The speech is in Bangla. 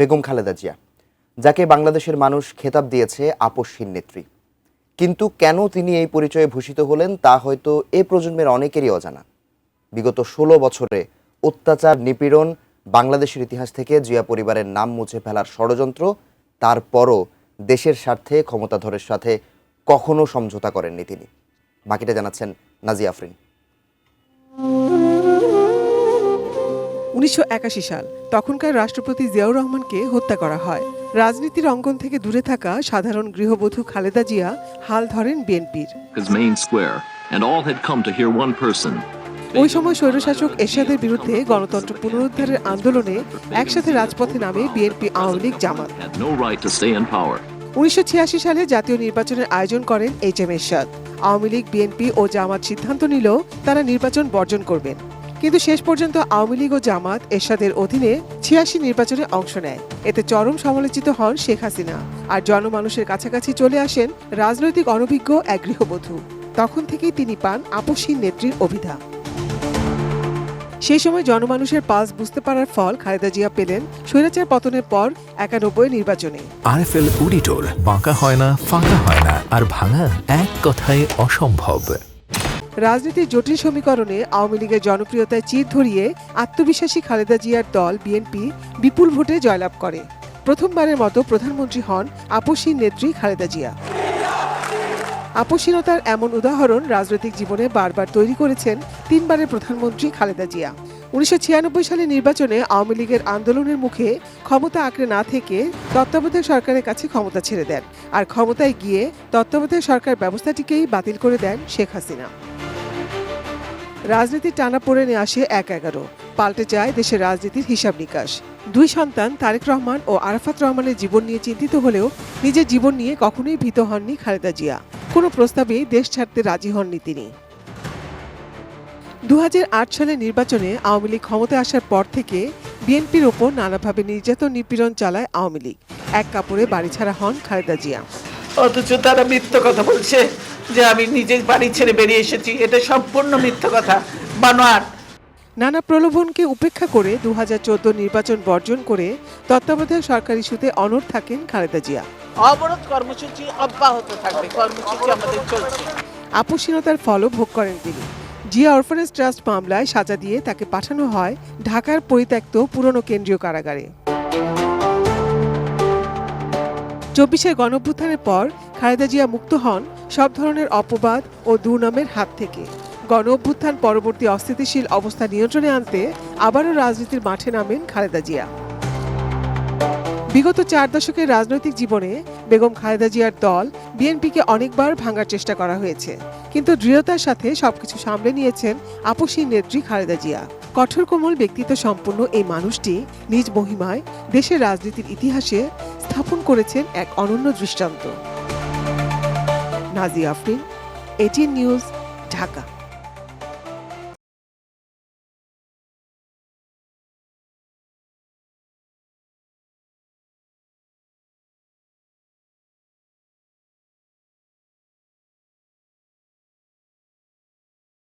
বেগম খালেদা জিয়া, যাকে বাংলাদেশের মানুষ খেতাব দিয়েছে আপসহীন নেত্রী। কিন্তু কেন তিনি এই পরিচয়ে ভূষিত হলেন তা হয়তো এ প্রজন্মের অনেকেরই অজানা। বিগত ১৬ বছরে অত্যাচার, নিপীড়ন, বাংলাদেশের ইতিহাস থেকে জিয়া পরিবারের নাম মুছে ফেলার ষড়যন্ত্র, তারপরও দেশের স্বার্থে ক্ষমতাধরের সাথে কখনো সমঝোতা করেননি তিনি। বাকিটা জানাচ্ছেন নাজিয়া আফরিন। ১৯৮১ সাল, তখনকার রাষ্ট্রপতি জিয়াউর রহমানকে হত্যা করা হয়। রাজনীতির অঙ্গন থেকে দূরে থাকা সাধারণ গৃহবধূ খালেদা জিয়া হাল ধরেন বিএনপির। ওই সময় স্বৈরশাসক এরশাদের বিরুদ্ধে গণতন্ত্র পুনরুদ্ধারের আন্দোলনে একসাথে রাজপথে নামে বিএনপি, আওয়ামী লীগ, জামাত। ১৯৮৬ সালে জাতীয় নির্বাচনের আয়োজন করেন এইচ.এম. এরশাদ। আওয়ামী লীগ, বিএনপি ও জামাত সিদ্ধান্ত নিল তারা নির্বাচন বর্জন করবেন। কিন্তু শেষ পর্যন্ত আওয়ামী লীগ ও জামাত এরশাদের অধীনে ৮৬ নির্বাচনে অংশ নেয়। এতে চরম সমালোচিত হন শেখ হাসিনা, আর জনমানুষের কাছাকাছি চলে আসেন রাজনৈতিক অনভিজ্ঞ এক গৃহবধূ। তখন থেকেই তিনি পান আপসহীন নেত্রীর অভিধা। সেই সময় জনমানুষের পালস বুঝতে পারার ফল খালেদা জিয়া পেলেন স্বৈরাচার পতনের পর ৯১ নির্বাচনে। আরএফএল অডিটর, বাঁকা হয় না, ফাঁকা হয় না, আর ভাঙা এক কথায় অসম্ভব। রাজনীতির জটিল সমীকরণে আওয়ামী লীগের জনপ্রিয়তায় চির ধরিয়ে আত্মবিশ্বাসী খালেদা জিয়ার দল বিএনপি বিপুল ভোটে জয়লাভ করে। প্রথমবারের মতো প্রধানমন্ত্রী হন আপসহীন নেত্রী খালেদা জিয়া। আপসহীনতার এমন উদাহরণ রাজনৈতিক জীবনে বারবার তৈরি করেছেন ৩ বারের প্রধানমন্ত্রী খালেদা জিয়া। ১৯৯৬ সালের নির্বাচনে আওয়ামী লীগের আন্দোলনের মুখে ক্ষমতা আঁকড়ে না থেকে তত্ত্বাবধায়ক সরকারের কাছে ক্ষমতা ছেড়ে দেন, আর ক্ষমতায় গিয়ে তত্ত্বাবধায়ক সরকার ব্যবস্থাটিকেই বাতিল করে দেন শেখ হাসিনা। রাজনীতির টানাপোড়েনে আসে ১/১১, পাল্টে যায় দেশের রাজনীতির হিসাব নিকাশ। ২ সন্তান তারেক রহমান ও আরাফাত রহমানের জীবন নিয়ে চিন্তিত হলেও নিজের জীবন নিয়ে কখনোই ভীত হননি খালেদা জিয়া। কোনো প্রস্তাবেই দেশ ছাড়তে রাজি হননি তিনি। ২০০৮ সালের নির্বাচনে আওয়ামী লীগ ক্ষমতায় আসার পর থেকে বিএনপির ওপর নানাভাবে নির্যাতন, নিপীড়ন চালায় আওয়ামী লীগ। এক কাপড়ে বাড়ি ছাড়া হন খালেদা জিয়া। অথচ তারা মিথ্যা কথা বলছে যে আমি নিজের বাড়ি ছেড়ে বেরিয়ে এসেছি। এটা সম্পূর্ণ মিথ্যা কথা, বানোয়াট। নানা প্রলোভনকে উপেক্ষা করে ২০১৪ নির্বাচন বর্জন করে তত্ত্বাবধায়ক সরকার ইস্যুতে অনড় থাকেন খালেদা জিয়া। অবরোধ কর্মসূচি অব্যাহত থাকবে, কর্মসূচি আমাদের চলছে। আপসহীনতার ফলও ভোগ করেন তিনি। জিয়া অরফানেজ ট্রাস্ট মামলায় সাজা দিয়ে তাকে পাঠানো হয় ঢাকার পরিত্যক্ত পুরনো কেন্দ্রীয় কারাগারে। ২৪ গণঅভ্যুত্থানের পর খালেদা জিয়া মুক্ত হন সব ধরনের অপবাদ ও দুর্নামের হাত থেকে। গণঅভ্যুত্থান পরবর্তী অস্থিতিশীল অবস্থা নিয়ন্ত্রণে আনতে আবারও রাজনীতির মাঠে নামেন খালেদা জিয়া। বিগত ৪ দশকের রাজনৈতিক জীবনে বেগম খালেদা জিয়ার দল বিএনপিকে অনেকবার ভাঙার চেষ্টা করা হয়েছে, কিন্তু দৃঢ়তার সাথে সবকিছু সামলে নিয়েছেন আপসহীন নেত্রী খালেদা জিয়া। কঠোর কোমল ব্যক্তিত্ব সম্পন্ন এই মানুষটি নিজ মহিমায় দেশের রাজনীতির ইতিহাসে স্থাপন করেছেন এক অনন্য দৃষ্টান্ত। Nazia Afrin, ATN news, Dhaka.